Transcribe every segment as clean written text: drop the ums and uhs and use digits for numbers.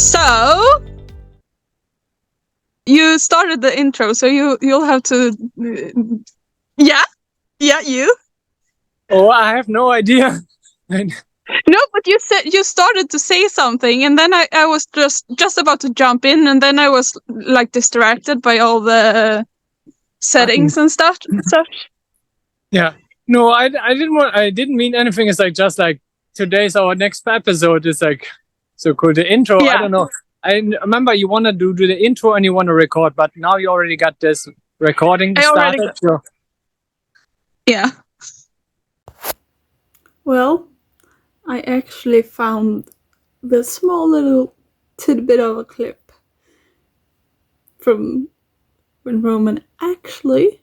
So you started the intro, so you'll have to. Yeah, you. Oh, I have no idea. No, but you said you started to say something, and then I was just about to jump in, and then I was like distracted by all the settings and stuff. Yeah. No, I didn't mean anything. It's like just like today's our next episode is like so cool. The intro, Yeah. I don't know. I remember you want to do the intro and you want to record, but now you already got this recording started. So. Yeah. Well, I actually found the small little tidbit of a clip from when Roman actually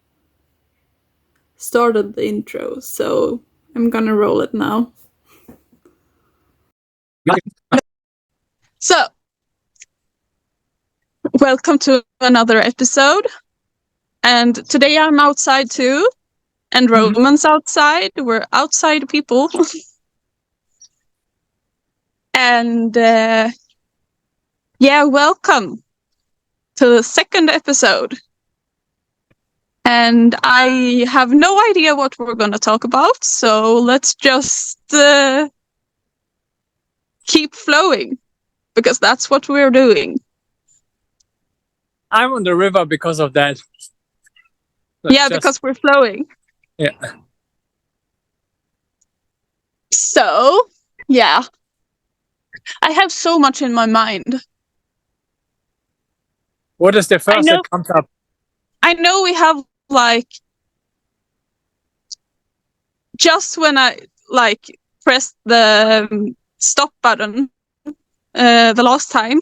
started the intro, so I'm gonna roll it now. So, welcome to another episode. And today I'm outside too, and Roman's outside. We're outside people. And welcome to the second episode. And I have no idea what we're going to talk about, so let's just keep flowing, because that's what we're doing. I'm on the river because of that. Because we're flowing. Yeah. So, yeah. I have so much in my mind. What is the first that comes up? I know we have just when I pressed the stop button the last time,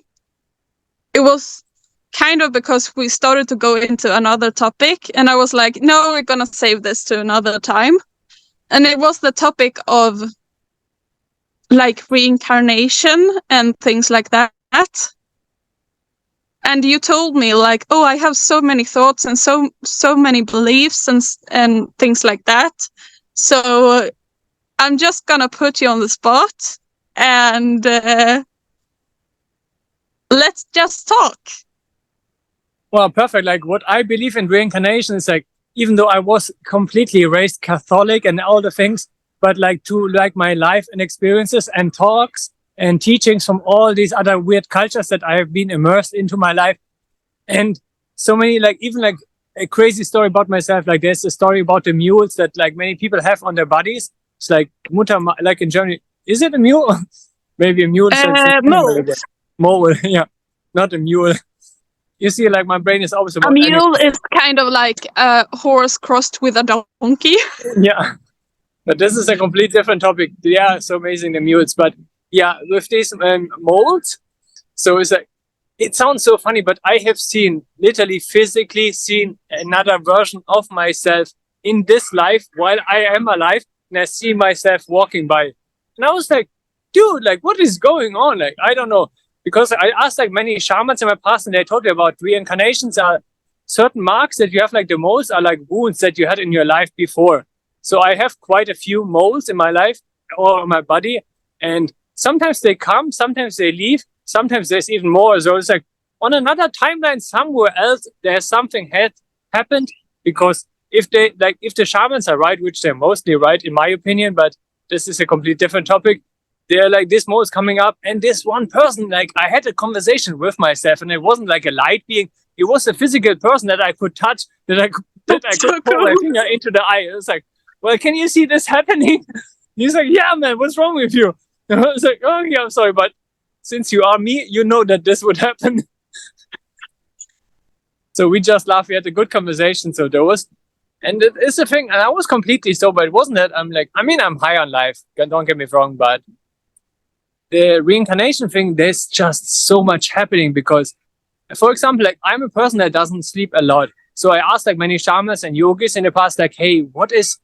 it was kind of because we started to go into another topic, and I was like, no, we're gonna save this to another time. And it was the topic of reincarnation and things like that. And you told me I have so many thoughts and so many beliefs and things like that. So I'm just gonna put you on the spot and let's just talk. Well, perfect. Like what I believe in reincarnation is even though I was completely raised Catholic and all the things, but my life and experiences and talks and teachings from all these other weird cultures that I have been immersed into my life. And so many, even a crazy story about myself. There's a story about the mules that many people have on their bodies. It's Mutter, in Germany. Is it a mule? Maybe a mule. Mole. Mole, yeah. Not a mule. You see, my brain is always about... A mule is kind of like a horse crossed with a donkey. Yeah. But this is a complete different topic. They are so amazing, the mules. But yeah, with these molds, so it's it sounds so funny, but I have literally physically seen another version of myself in this life while I am alive, and I see myself walking by. And I was like, dude, what is going on? I don't know. Because I asked many shamans in my past, and they told me about reincarnations are certain marks that you have, the moles are wounds that you had in your life before. So I have quite a few moles in my life or my body, and sometimes they come, sometimes they leave, sometimes there's even more. So it's on another timeline somewhere else, there's something had happened, because if the shamans are right, which they're mostly right in my opinion, but this is a complete different topic. They're this mole is coming up, and this one person, I had a conversation with myself, and it wasn't a light being. It was a physical person that I could touch, that I could put my finger into the eye. It was well, can you see this happening? He's yeah, man, what's wrong with you? And I was oh, yeah, I'm sorry, but since you are me, you know that this would happen. So we just laughed. We had a good conversation. So there was, and it is a thing, and I was completely sober. It wasn't that I'm I'm high on life. Don't get me wrong, but the reincarnation thing, there's just so much happening because, for example, I'm a person that doesn't sleep a lot. So I asked many shamans and yogis in the past, hey, what is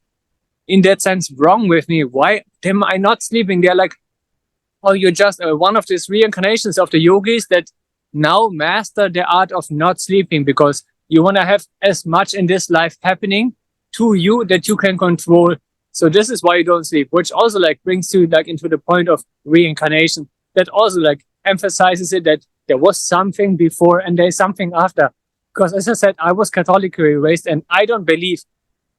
in that sense wrong with me? Why am I not sleeping? They're oh, you're just one of these reincarnations of the yogis that now master the art of not sleeping, because you want to have as much in this life happening to you that you can control. So this is why you don't sleep, which also brings you into the point of reincarnation. That also emphasizes it that there was something before and there's something after. Because as I said, I was Catholically raised, and I don't believe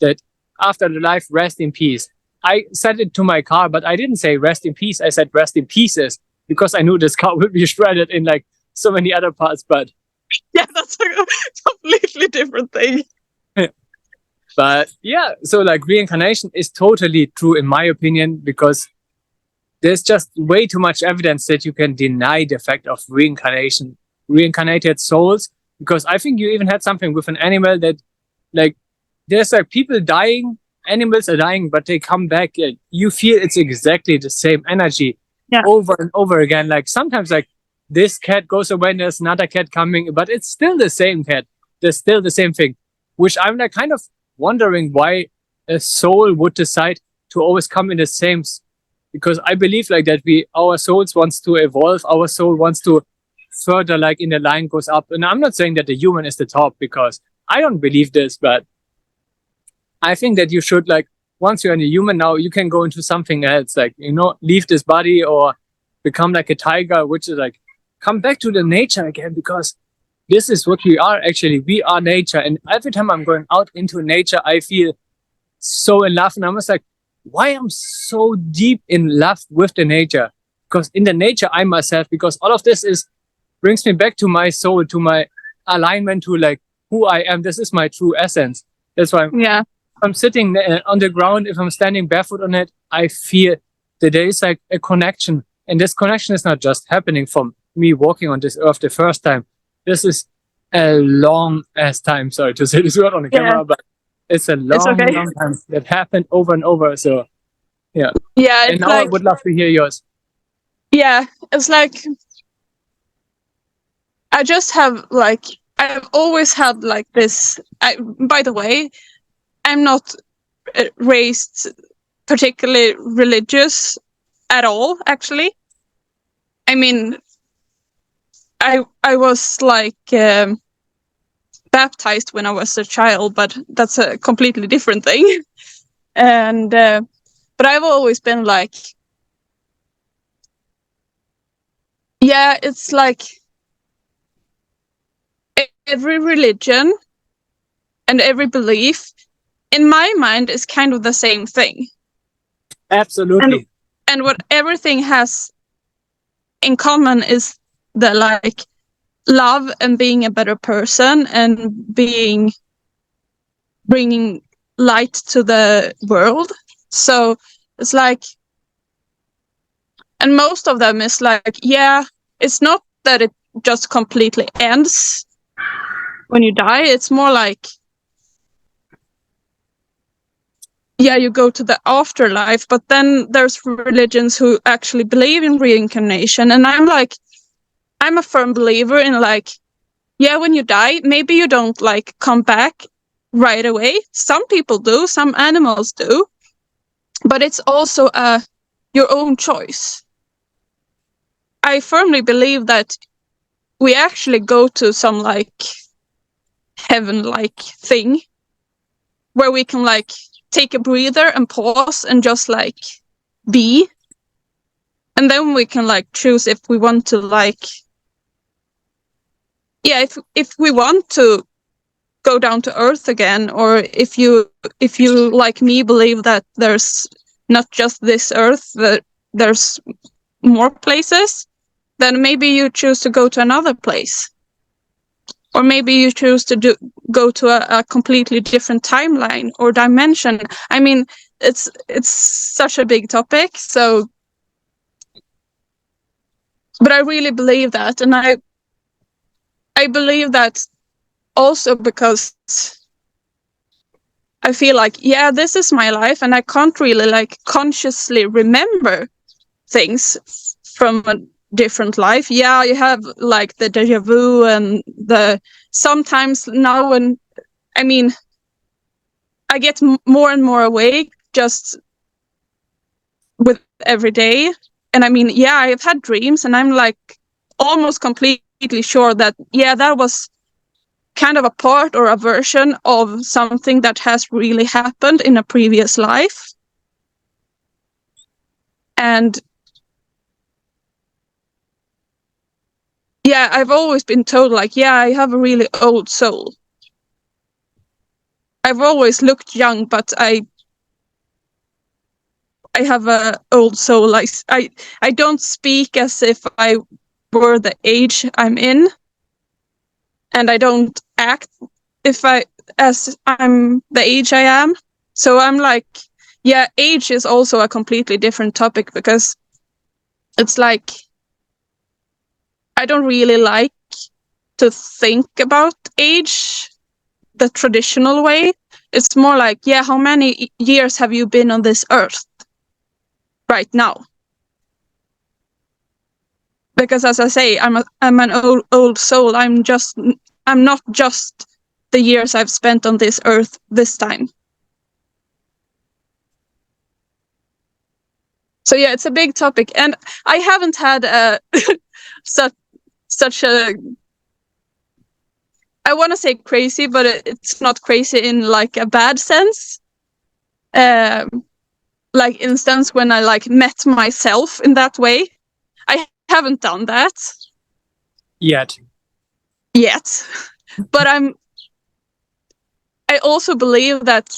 that after the life, rest in peace. I said it to my car, but I didn't say rest in peace. I said rest in pieces, because I knew this car would be shredded in like so many other parts. But Yeah, that's a completely different thing. But yeah, so like reincarnation is totally true in my opinion, because there's just way too much evidence that you can deny the fact of reincarnation, reincarnated souls. Because I think you even had something with an animal that, like, there's like people dying, animals are dying, but they come back. You feel it's exactly the same energy over and over again. Like sometimes, like this cat goes away and there's another cat coming, but it's still the same cat. There's still the same thing, which I'm like kind of wondering why a soul would decide to always come in the same. Because I believe like that our souls wants to evolve. Our soul wants to further, like in the line goes up. And I'm not saying that the human is the top, because I don't believe this, but I think that you should, like, once you're in a human now, you can go into something else, like, you know, leave this body or become like a tiger, which is like, come back to the nature again, because this is what we are actually. We are nature. And every time I'm going out into nature, I feel so in love. And I'm just like, why I'm so deep in love with the nature? Because in the nature, I'm myself, because all of this brings me back to my soul, to my alignment, to like who I am. This is my true essence. That's why I'm sitting on the ground. If I'm standing barefoot on it, I feel that there is like a connection. And this connection is not just happening from me walking on this earth the first time. This is a long ass time. Sorry to say this word on the camera, but it's a long time that happened over and over. So yeah. And now like, I would love to hear yours. Yeah, it's like, I just have like, I've always had like this. By the way, I'm not raised particularly religious at all, actually. I mean, I was like baptized when I was a child, but that's a completely different thing. And but I've always been like, yeah, it's like every religion and every belief in my mind is kind of the same thing. Absolutely. And what everything has in common is the like love and being a better person and bringing light to the world. So it's like, and most of them is like, yeah, it's not that it just completely ends when you die. It's more like, yeah, you go to the afterlife, but then there's religions who actually believe in reincarnation. And I'm a firm believer in like, yeah, when you die, maybe you don't like come back right away. Some people do, some animals do, but it's also your own choice. I firmly believe that we actually go to some like heaven-like thing where we can like take a breather and pause and just like be, and then we can like choose if we want to like, yeah, if we want to go down to earth again, or if you like me believe that there's not just this earth, that there's more places, then maybe you choose to go to another place. Or maybe you choose to go to a completely different timeline or dimension. I mean, it's such a big topic. So, but I really believe that, and I believe that also because I feel like, yeah, this is my life, and I can't really like consciously remember things from a different life. Yeah, you have like the deja vu and the sometimes now, when I mean I get more and more awake just with every day. And I mean, yeah, I've had dreams, and I'm like almost completely sure that, yeah, that was kind of a part or a version of something that has really happened in a previous life. And yeah, I've always been told like, yeah, I have a really old soul. I've always looked young, but I have a old soul. Like I don't speak as if I were the age I'm in, and I don't act as I'm the age I am. So I'm like, yeah, age is also a completely different topic, because it's like I don't really like to think about age the traditional way. It's more like, yeah, how many years have you been on this earth right now? Because as I say, I'm an old soul. I'm not just the years I've spent on this earth this time. So yeah, it's a big topic, and I haven't had such a, I want to say crazy, but it's not crazy in like a bad sense. Like instance when I like met myself in that way. I haven't done that Yet. But I also believe that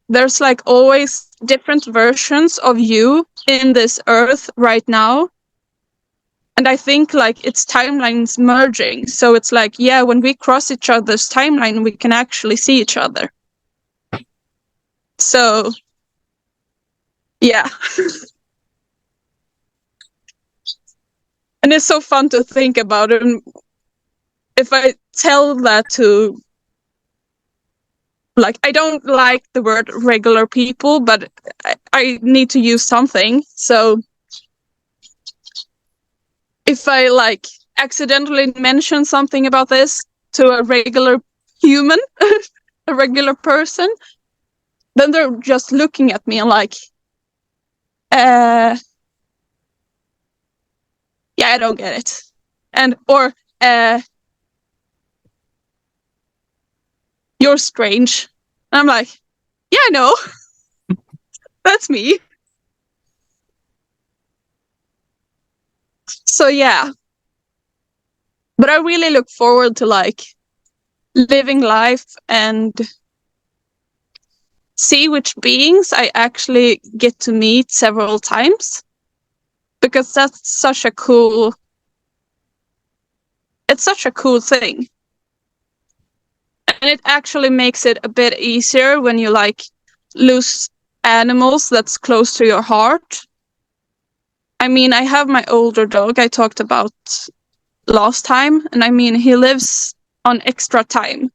there's like always different versions of you in this earth right now. And I think like it's timelines merging. So it's like, yeah, when we cross each other's timeline, we can actually see each other. So, yeah. And it's so fun to think about it. And if I tell that to, like, I don't like the word regular people, but I need to use something. So if I like accidentally mention something about this to a regular human, a regular person, then they're just looking at me and like, yeah, I don't get it. And, or, you're strange. And I'm like, yeah, I know. That's me. So yeah. But I really look forward to like living life and see which beings I actually get to meet several times. Because that's such a cool, it's such a cool thing. And it actually makes it a bit easier when you like lose animals that's close to your heart. I mean, I have my older dog I talked about last time, and I mean, he lives on extra time.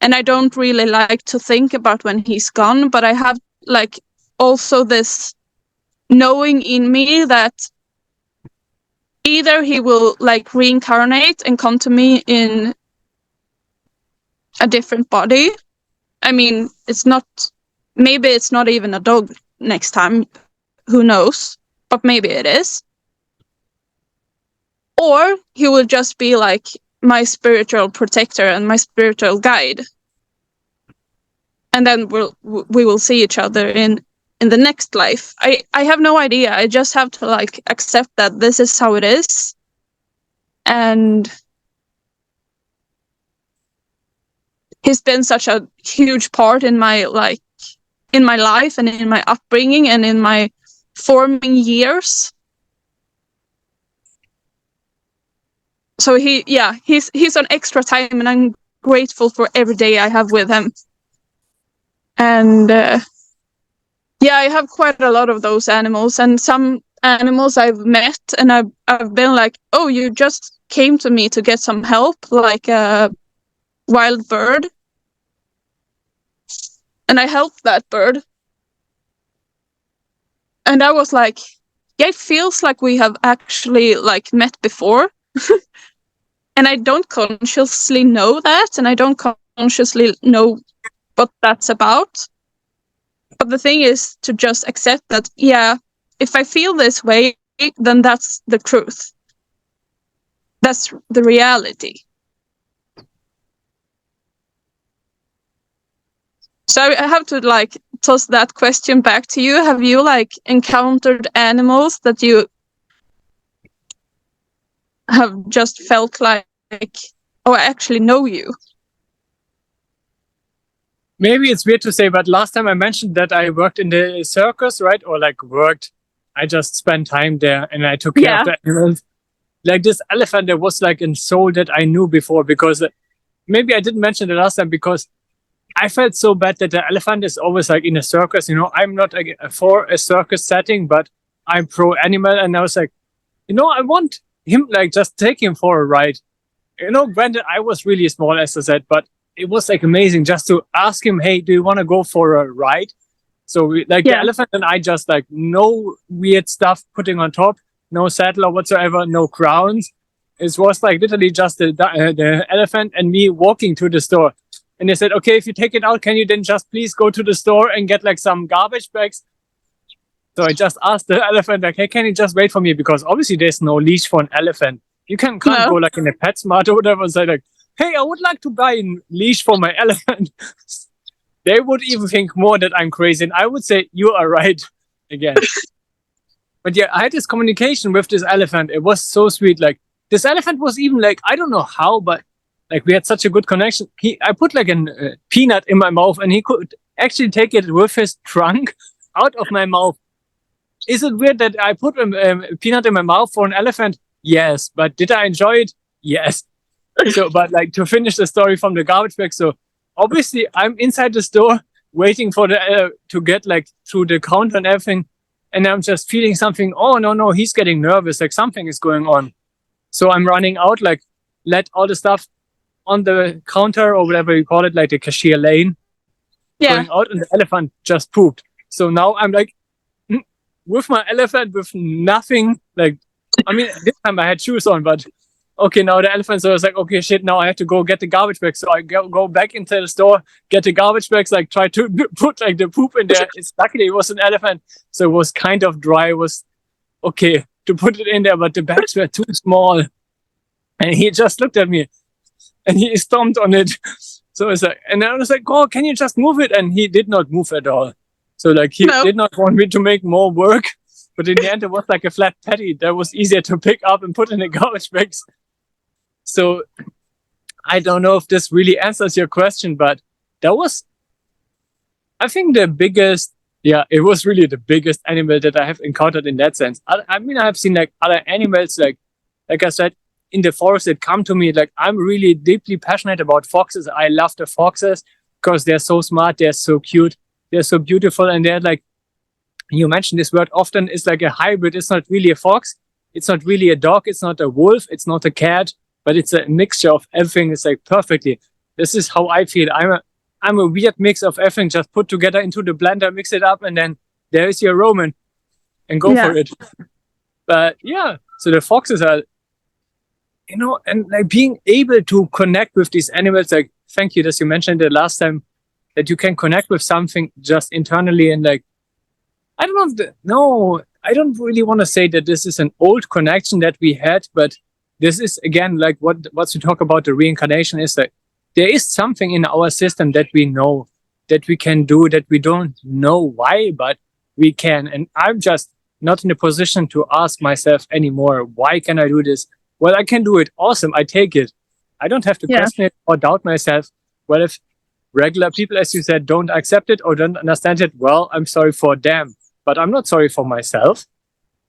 And I don't really like to think about when he's gone, but I have like also this knowing in me that either he will like reincarnate and come to me in a different body. I mean, maybe it's not even a dog next time, who knows, but maybe it is. Or he will just be like my spiritual protector and my spiritual guide. And then we will see each other in the next life. I have no idea. I just have to like accept that this is how it is. And he's been such a huge part in my life and in my upbringing and in my forming years. So he's on extra time, and I'm grateful for every day I have with him. And yeah, I have quite a lot of those animals, and some animals I've met and I've been like, oh, you just came to me to get some help, like a wild bird. And I helped that bird. And I was like, yeah, it feels like we have actually like met before. And I don't consciously know that, and I don't consciously know what that's about. But the thing is to just accept that, yeah, if I feel this way, then that's the truth. That's the reality. So I have to like toss that question back to you. Have you like encountered animals that you have just felt like, oh, I actually know you. Maybe it's weird to say, but last time I mentioned that I worked in the circus, right? Or like worked, I just spent time there and I took care of the animals. Like this elephant, there was like a soul that I knew before, because maybe I didn't mention the last time because I felt so bad that the elephant is always like in a circus. I'm not like for a circus setting, but I'm pro animal. And I was like, I want him, like just take him for a ride. Granted, I was really small, as I said, but it was like amazing just to ask him, hey, do you want to go for a ride? So the elephant and I just like no weird stuff putting on top, no saddle or whatsoever, no crowns. It was like literally just the elephant and me walking to the store. And they said, okay, if you take it out, can you then just please go to the store and get like some garbage bags? So I just asked the elephant, like, hey, can you just wait for me? Because obviously there's no leash for an elephant. You can't go like in a PetSmart or whatever and say like, hey, I would like to buy a leash for my elephant. They would even think more that I'm crazy. And I would say, you are right again. But yeah, I had this communication with this elephant. It was so sweet. Like this elephant was even like, I don't know how, but like we had such a good connection. I put like a peanut in my mouth and he could actually take it with his trunk out of my mouth. Is it weird that I put a peanut in my mouth for an elephant? Yes. But did I enjoy it? Yes. So, but like to finish the story from the garbage bag. So obviously I'm inside the store waiting for the to get like through the counter and everything. And I'm just feeling something. Oh, no, he's getting nervous. Like something is going on. So I'm running out, like let all the stuff on the counter or whatever you call it, like the cashier lane. Yeah. Going out and the elephant just pooped. So now I'm like with my elephant with nothing. Like, I mean, this time I had shoes on, but okay, now the elephant. So I was like, okay, shit, now I have to go get the garbage bag. So I go back into the store, get the garbage bags, like try to put like the poop in there. Luckily it was an elephant. So it was kind of dry. It was okay to put it in there, but the bags were too small. And he just looked at me and he stomped on it. So it's like, and I was like, oh, can you just move it? And he did not move at all. So like he did not want me to make more work. But in the end, it was like a flat patty that was easier to pick up and put in the garbage bags. So I don't know if this really answers your question, but that was, I think, the biggest, it was really the biggest animal that I have encountered in that sense. I mean, I have seen like other animals, like I said, in the forest that come to me. Like I'm really deeply passionate about foxes. I love the foxes because they're so smart, they're so cute, they're so beautiful, and they're like, you mentioned this word often, is like a hybrid. It's not really a fox, it's not really a dog, it's not a wolf, it's not a cat, but it's a mixture of everything. It's like perfectly. This is how I feel. I'm a weird mix of everything just put together into the blender, mix it up, and then there is your Roman and go for it. But yeah, so the foxes are, and like being able to connect with these animals, like thank you that you mentioned it last time, that you can connect with something just internally. And like, I don't know, I don't really want to say that this is an old connection that we had, but this is again, like what we talk about the reincarnation is that there is something in our system that we know, that we can do, that we don't know why, but we can. And I'm just not in a position to ask myself anymore, why can I do this? Well, I can do it. Awesome. I take it. I don't have to question it or doubt myself. Well, if regular people, as you said, don't accept it or don't understand it, well, I'm sorry for them, but I'm not sorry for myself.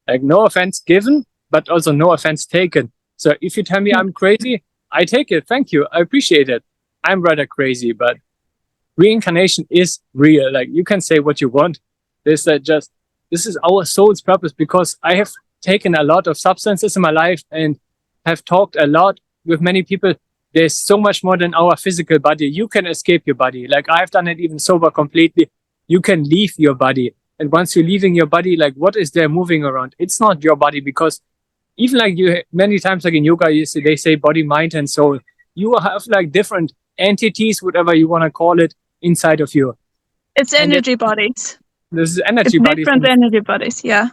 Like no offense given, but also no offense taken. So if you tell me I'm crazy, I take it. Thank you. I appreciate it. I'm rather crazy, but reincarnation is real. Like you can say what you want. This is our soul's purpose, because I have taken a lot of substances in my life and have talked a lot with many people. There's so much more than our physical body. You can escape your body. Like I've done it even sober completely. You can leave your body. And once you're leaving your body, like what is there moving around? It's not your body, because even like you many times, like in yoga, they say body, mind, and soul. You have like different entities, whatever you want to call it, inside of you. It's energy bodies. This is energy bodies. Different energy bodies, yeah.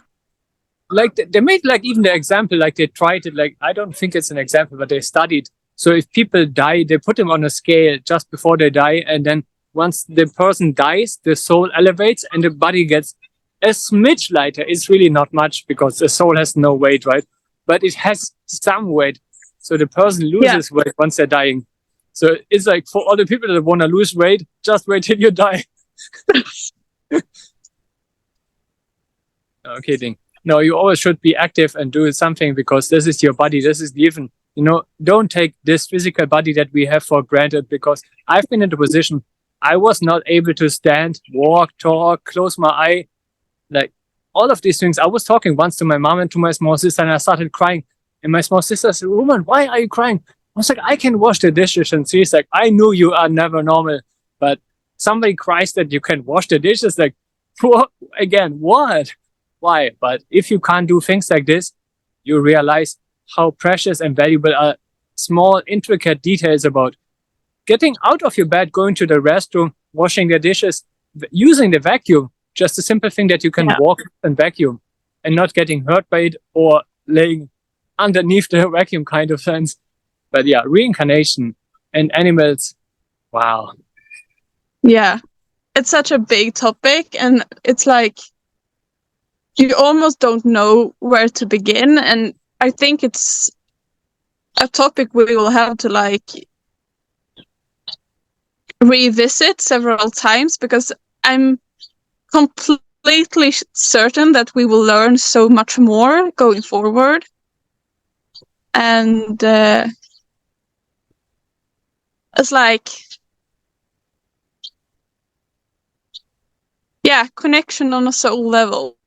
Like they made like even the example, like they tried it, like I don't think it's an example, but they studied. So if people die, they put them on a scale just before they die. And then once the person dies, the soul elevates and the body gets a smidge lighter. It's really not much because the soul has no weight, right? But it has some weight. So the person loses weight once they're dying. So it's like for all the people that want to lose weight, just wait till you die. No, kidding. No, you always should be active and do something because this is your body. This is given. Don't take this physical body that we have for granted, because I've been in the position I was not able to stand, walk, talk, close my eye. Like all of these things. I was talking once to my mom and to my small sister, and I started crying. And my small sister said, "Woman, why are you crying?" I was like, "I can wash the dishes." And she's like, "I knew you are never normal, but somebody cries that you can wash the dishes." Like, what? Again, what? Why? But if you can't do things like this, you realize how precious and valuable are small, intricate details about getting out of your bed, going to the restroom, washing the dishes, using the vacuum. Just a simple thing that you can walk and vacuum and not getting hurt by it or laying underneath the vacuum kind of sense. But yeah, reincarnation and animals. Wow. Yeah. It's such a big topic, and it's like you almost don't know where to begin. And I think it's a topic we will have to like revisit several times, because I'm completely certain that we will learn so much more going forward. And it's like, connection on a soul level.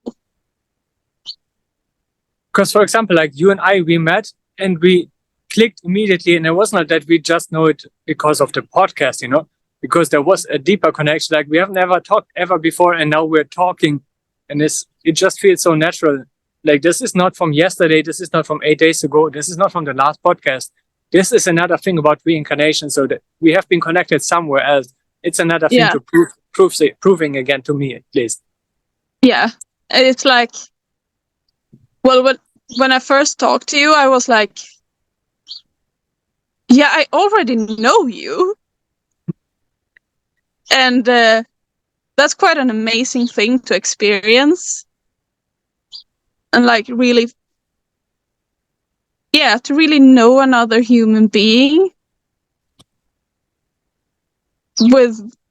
Because, for example, like you and I, we met and we clicked immediately, and it was not that we just know it because of the podcast, because there was a deeper connection. Like we have never talked ever before, and now we're talking, and it just feels so natural. Like this is not from yesterday, this is not from 8 days ago, this is not from the last podcast. This is another thing about reincarnation, so that we have been connected somewhere else. It's another thing to proving again, to me at least. Yeah, it's like, well, when I first talked to you, I was like, yeah, I already know you. And that's quite an amazing thing to experience. And like really, to really know another human being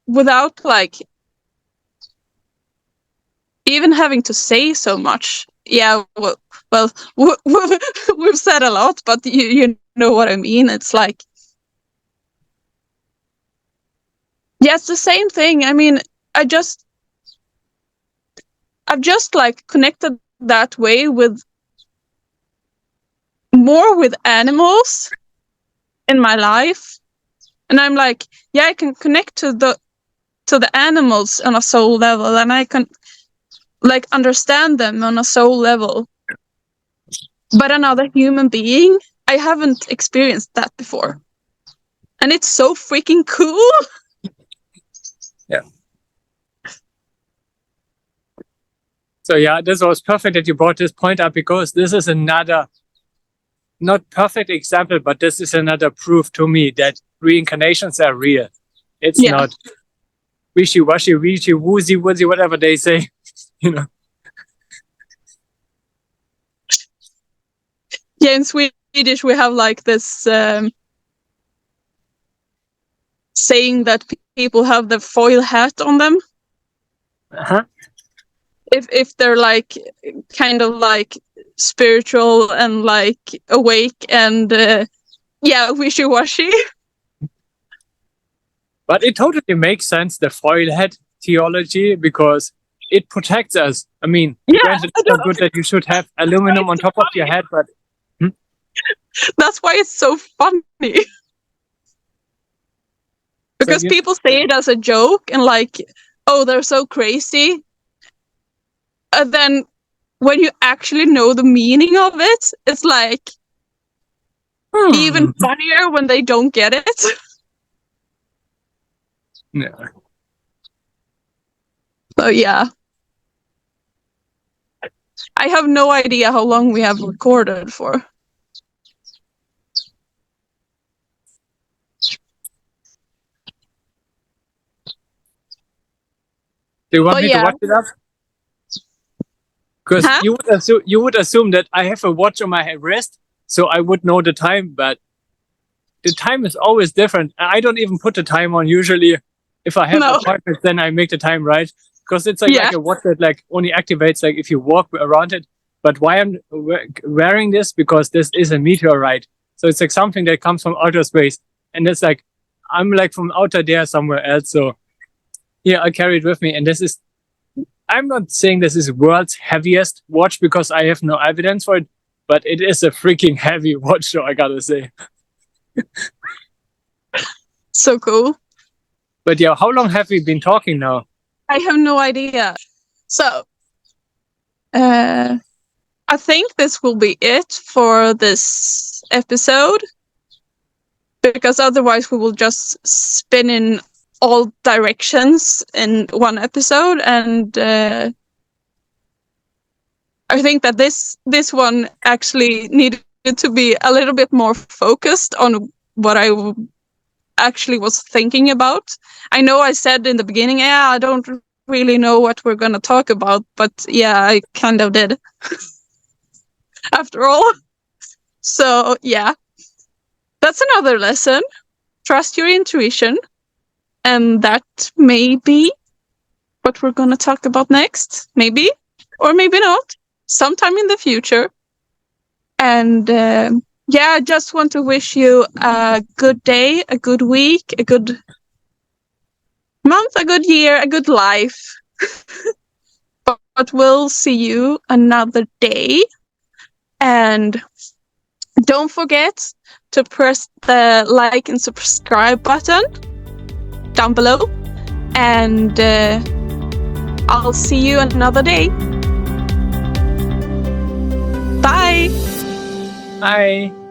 without like even having to say so much. Yeah, well, we've said a lot, but you know what I mean. It's like, it's the same thing. I mean, I've just like connected that way with animals in my life, and I'm like, I can connect to the animals on a soul level, and I can like understand them on a soul level. But another human being, I haven't experienced that before, and it's so freaking cool. Yeah. So yeah, this was perfect that you brought this point up, because this is another not perfect example, but this is another proof to me that reincarnations are real. It's not wishy-washy, woozy, whatever they say, Yeah, in Swedish we have like this saying that people have the foil hat on them. If they're like kind of like spiritual and like awake and wishy-washy. But it totally makes sense, the foil hat theology, because it protects us. I mean, granted, it's not good that you should have aluminum on top of your head, but that's why it's so funny. Because people say it as a joke and like, oh, they're so crazy. And then when you actually know the meaning of it, it's like even funnier when they don't get it. Yeah. So yeah. I have no idea how long we have recorded for. Do you want me to watch it up? Because you would assume that I have a watch on my wrist so I would know the time, but the time is always different. I don't even put the time on usually. If I have appointments, then I make the time right, because it's like a watch that like only activates like if you walk around it. But why I'm wearing this, because this is a meteorite, so it's like something that comes from outer space, and it's like I'm like from outer there somewhere else. So yeah, I carry it with me, and this is. I'm not saying this is world's heaviest watch because I have no evidence for it, but it is a freaking heavy watch, so I gotta say. So cool. But yeah, how long have we been talking now? I have no idea. So, I think this will be it for this episode, because otherwise we will just spin in all directions in one episode, and I think that this one actually needed to be a little bit more focused on what I actually was thinking about. I know I said in the beginning, I don't really know what we're gonna talk about, but yeah, I kind of did. After all. So yeah, that's another lesson. Trust your intuition. And that may be what we're going to talk about next. Maybe, or maybe not. Sometime in the future. And I just want to wish you a good day, a good week, a good month, a good year, a good life. But we'll see you another day. And don't forget to press the like and subscribe button down below. And I'll see you another day. Bye. Bye.